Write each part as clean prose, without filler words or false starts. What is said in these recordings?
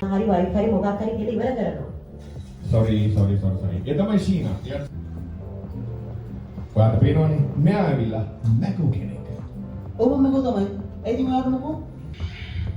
හරි වයිෆයි මොකක් හරි කියලා ඉවර කරනවා. sorry. ඒ තමයි ශීනා. ඔයාට පේනවනේ මෙයා ඇවිල්ලා මැකෝ කෙනෙක්. ඔව් මම තමයි. ඒකම ඔයාට මොකෝ?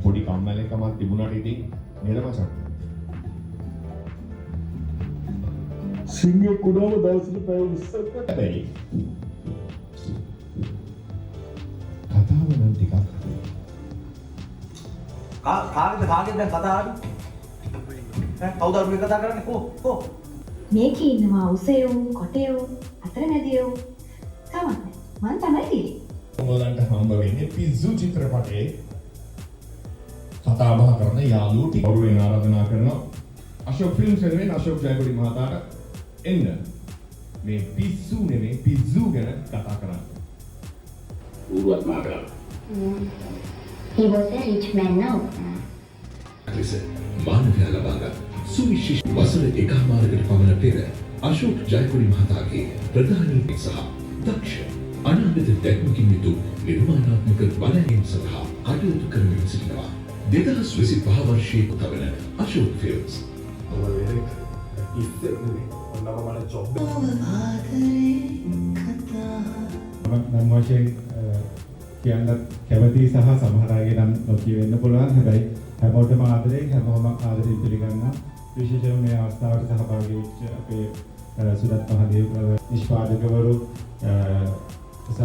පොඩි කම්මැලිකමක් තිබුණාට ඉතින් නේද මචං? සිංහ කුඩාම දවසට පැය 20ක් හැබැයි කතාව නම් ටිකක් කාගෙද දැන් කතා ආවේ? කවුද අරුවේ කතා කරන්නේ? කෝ මේකේ ඉන්නවා උසයෝ කොටයෝ අතරමැදියෝ කමක් නැහැ මං තමයි තියෙන්නේ. ඔයාලන්ට හම්බ වෙන්නේ පිස්සු චිත්‍රපටයේ කතා බහ කරන යාළුවෝ ටික වරුවෙන් ආරාධනා කරනවා අශෝක් ෆිල්ම්ස් වෙනුවෙන් අශෝක් ජයකොඩි මහතාට එන්න මේ පිස්සු නෙමෙයි පිස්සු ගැන කතා කරන්න. ඌරුවත් මාකරා. He was a rich man now. ලෙස මානවයා ලබාගත් සුවිශේෂ වසර එකමාරකට පමණ පෙර අශෝක් ජයකොඩි මහතාගේ ප්‍රධානී සහ දක්ෂ අනාගත දැක්මකින් යුතු නිර්මාණාත්මක බලයෙන් සඳහා කටයුතු කරමින් සිටිනවා. 2025 වර්ෂයේ උතවන අශෝක් ෆිල්ම්ස්. නම් වශයෙන් කියන්නත් කැමති සහ සමහර අයගේ නම් නොකිය වෙන්න පුළුවන්. හැබැයි හැමෝටම ආදරේ හැමෝම ආදරේ පිළිගන්නවා. විශේෂයෙන්ම මේ අවස්ථාවට සහභාගී වෙච්ච අපේ සුදත් මහදේව නිෂ්පාදකවරු සහ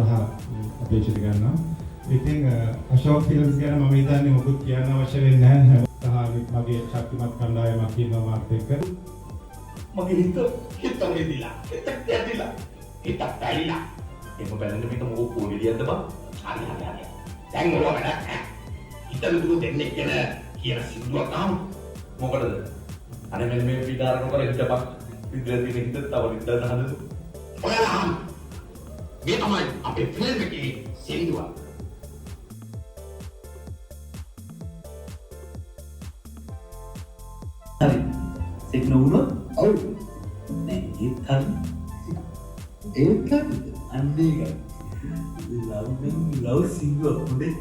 අපේක්ෂිත ගන්නවා. ඉතින් අශෝක් ෆිල්ම්ස් ගැන මම හිතන්නේ මොකුත් කියන්න අවශ්‍ය වෙන්නේ නැහැ. සහ මගේ ශක්තිමත් කණ්ඩායමක් ඉන්නවා මාත් එක්ක. මගේ හිත ඇදිලා. හිත ඇදිලා. ඒක බැලන්න මේක මොකෝ පොඩියක්ද බං? හරි. දැන් මොනවා වැඩක් නැහැ. හිතන දුක දෙන්නේ කියන සින්දුවක් ආව. මොකටද? අනේ මෙන්න මේ විකාර නොකර හිටපක්. විද්‍යාව තියෙන හිත තව විද්‍යාව හදන්න. ඔයාලා මේ තමයි අපේ ෆිල්ම් එකේ සින්දුවක්. හරි. සිග්නල් වුණා? ඔව්. නේ ඒත් හරි. අන්නේ ලව් සිංගුවක් හොඳේ.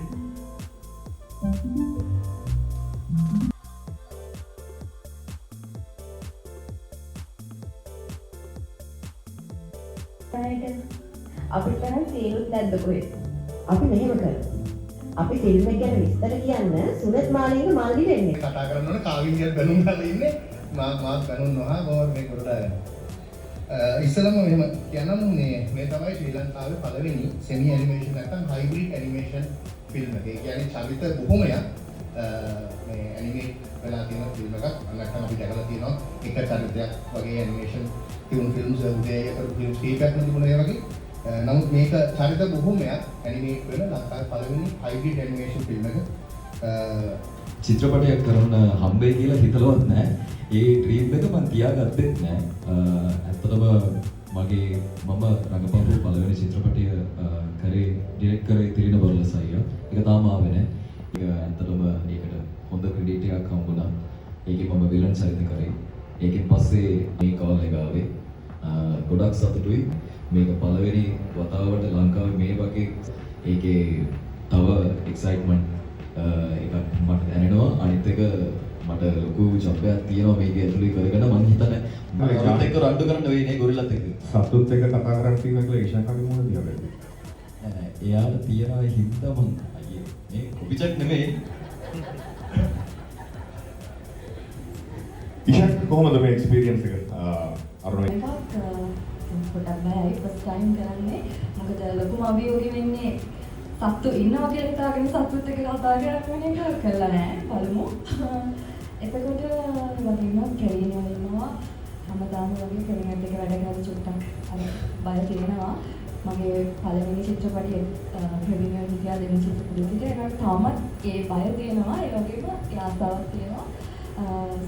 අපිට නම් තේරුත් නැද්ද කොහෙද? අපි මෙහෙම කරමු. අපි ෆිල්ම් එක ගැන විස්තර කියන්න සුනත් මාලින්ග මල්ලි වෙන්නේ. කතා කරන්න ඕනේ කාවින්ගල් බැනුම් ගාලා ඉන්නේ. මාත් බැනුම් නොහා ගෝවර් මේ කොට දාගෙන. ඉස්සලම මෙහෙම කියනනම් මේ තමයි ශ්‍රී ලංකාවේ පළවෙනි සෙමි ඇනිමේෂන් නැත්නම් හයිබ්‍රිඩ් ඇනිමේෂන් ෆිල්ම් එක. ඒ කියන්නේ චරිත බොහොමයක් මේ ඇනිමේට් වෙලා තියෙන ෆිල්ම් එකක්. නැත්නම් අපි දැකලා තියෙනවා එක චරිතයක් වගේ ඇනිමේෂන් ෆිල්ම් උදේ කරපු ෆිල්ම්ස් කීපයක් තිබුණා ඒ වගේ. නමුත් මේක චරිත බොහොමයක් ඇනිමේට් වෙන ලංකාවේ පළවෙනි හයිබ්‍රිඩ් ඇනිමේෂන් ෆිල්ම් එක. චිත්‍රපටයක් කරන්න හම්බෙයි කියලා හිතලවත් නැහැ. ඒ ඩ්‍රීම් එක මම තියාගත්තෙත් නැහැ. ඇත්තටම මගේ මම රඟපාපු පළවෙනි චිත්‍රපටය කරේ ඩිරෙක්ට් කරේ තිරින බරලස අයියා. ඒක තාම ආවේ නැහැ. ඒක ඇත්තටම ඒකට හොඳ ක්‍රෙඩිට් එකක් හම්බුණා. ඒකේ මම විලන් චරිත කරේ. ඒකෙන් පස්සේ මේ කෝල් එක ආවේ. ගොඩක් සතුටුයි. මේක පළවෙනි වතාවට ලංකාවේ මේ වගේ ඒකේ තව එක්සයිට්මන්ට් එකක් මට දැනෙනවා. අනිත් එක මට ලොකු ජොබ්යක් තියෙනවා මේක ඇතුලේ කරගෙන මම හිතන්නේ මම එක්ක රණ්ඩු කරන්න වෙයි නේ ගොරිල්ලත් එක්ක. සතුත් එක කතා කරන් තියෙනවා කියලා ඒෂාකාගේ මොනවද කියන්නේ? නෑ එයාට තියනවා හින්දා මං අයියේ මේ කොපිචක් නෙමෙයි. ඉෂාක් කොහොමද මේ එක්ස්පීරියන්ස් එක? අරුණ පොඩක් බයයි ෆස්ට් ටයිම් කරන්නේ. මොකද ලොකුම අභියෝගය වෙන්නේ සත්තු ඉන්නවා කියලා හිතාගෙන සත්තුත් එක්ක කතා කරගෙන එක කළා නෑ බලමු. එතකොට වගේම කැරියන් වල ඉන්නවා හැමදාම වගේ කැරියන් එක වැඩ කරලා චුට්ටක් බය තියෙනවා. මගේ පළවෙනි චිත්‍රපටයේ ප්‍රවීණ විද්‍යාල දෙවි චිත්‍රපටයකට ඒකට තාමත් ඒ බය තියෙනවා. ඒ වගේම ඒ ආසාවක් තියෙනවා.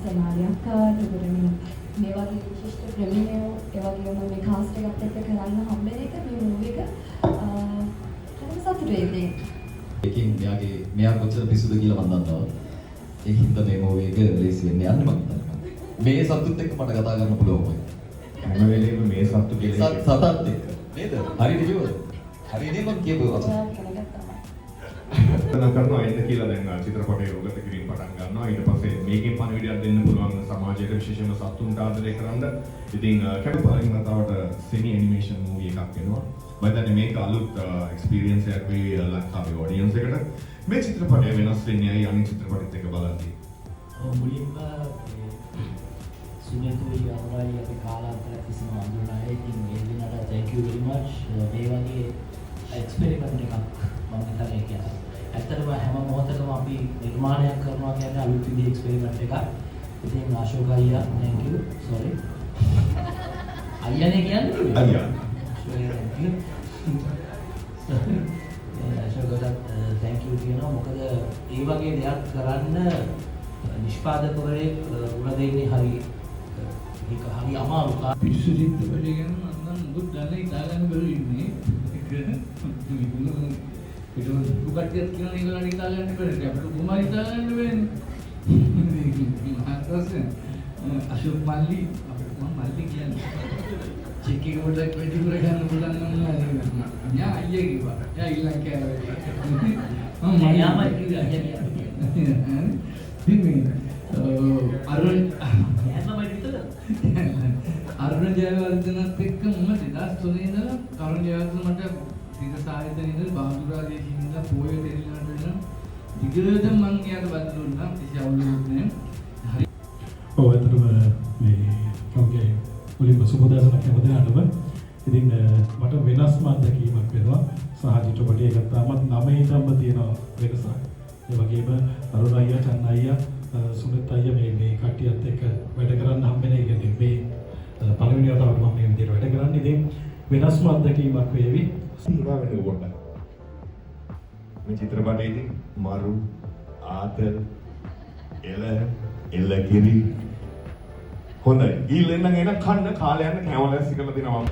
සමාලියක් තිබුණේ මේ වගේ විශිෂ්ට ප්‍රවීණයෝ ඒ වගේම මේ කාස්ට් එකත් එක්ක කරන්න හම්බෙන එක මේ මූවි එක සතුටුයි. ඒකෙන් මෙයා කොච්චර පිස්සුද කියලා මම දන්නවා. ඒ හින්දා මේ මූවි එක රිලීස් වෙන්නේ යන්නේ මම දන්නවා. මේ සතුටුත් එක්ක මට කතා කරන්න පුළුවන්. හැම වෙලේම මේ සතුටු කියලා සතත් එක්ක නේද? හරිද කිව්වද? හරිනේ මම කියපුවා. ඔයා කනගත්තා. කරනවා එන්න කියලා දැන් චිත්‍රපටයේ රෝගත කිරීම පටන් ගන්නවා. ඊට පස්සේ මේකෙන් පණිවිඩයක් දෙන්න පුළුවන් සමාජයට විශේෂයෙන්ම සතුන්ට ආදරය කරන්න. ඉතින් කැපපරින් මතාවට සෙමි ඇනිමේෂන් මූවි එකක් වෙනවා. මම හිතන්නේ මේක අලුත් එක්ස්පීරියන්ස් එකක් වෙයි ලංකාවේ ඔඩියන්ස් එකට. මේ චිත්‍රපටය වෙනස් වෙන්නේ ඇයි අනිත් චිත්‍රපටිත් එක්ක බලද්දී? මුලින්ම සුනිතුයි අනුරයි අපි කාලාන්තරයක් තිස්සේ අඳුරනා ඉතින් ඒ දිනට thank you very much මේ වගේ එක්ස්පෙරිමන්ට් එකක් මම හිතන්නේ කියලා. ඇත්තටම හැම මොහොතකම අපි නිර්මාණයක් කරනවා කියන්නේ අලුත් විදිහේ එක්ස්පෙරිමන්ට් එකක්. ඉතින් අශෝක අයියා thank you sorry අයියානේ කියන්නේ අයියා thank you අශෝකට thank you කියනවා මොකද ඒ වගේ දෙයක් කරන්න නිෂ්පාදකවරයෙක් උන දෙන්නේ හරි ඒක හරි අමාරු කාර්යයක්. පිස්සු චිත්‍රපටය ගැන මම මුකුත් දන්නේ ඉතාලන්න බැරි ඉන්නේ. ඒක උගටියක් කියන ඒගොල්ලන් ඉතාලන්න බැරි. අපිට කුමාර ඉතාලන්න වෙන්නේ. අතස්සේ අශෝක් මල්ලි අපිට මම මල්ලි කියන්නේ. චෙක් එක පොඩ්ඩක් වැඩි කර ගන්න පුළුවන් නම් යා අයියා කිව්වා. යා ඊළඟ කෑවේ. මම යාමයි කිව්වා අයියා කියන්නේ. දින්නේ අරුණ හැමමයි විතර අරුණ ජයවර්ධනත් එක්ක මම 2003 ඉඳලා අරුණ ජයවර්ධන මට සිත සාහිත්‍ය ඉඳලා බාඳුරාගේ ඉඳලා පොය දෙන්නට වෙන විගලද මං එයාට බදලුණා කිසි අවුලක් නෑ හරි ඔව් ඇත්තටම මේ කවුගේ මුලින්ම සුබදාසන කැමතිනාටම ඉතින් මට වෙනස්ම අත්දැකීමක් වෙනවා සහ චිත්‍රපටය ගත්තාමත් 9 ඉඳන්ම තියෙන වෙනසක් ඒ වගේම අරුණ අයියා චන්න අයියා සුනිත් අයියා මේ කට්ටියත් එක්ක වැඩ කරන්න හම්බෙන එක ඉතින් මේ පළවෙනි වතාවට මම මේ විදිහට වැඩ කරන්නේ ඉතින් වෙනස්ම අත්දැකීමක් වේවි සීමා වෙන පොඩ්ඩක් මේ චිත්‍රපටයේදී මරු ආතල් එල කිරි හොඳයි ඊළඟ එන කන්න කාලයන් කැවලස් එකම දෙනවා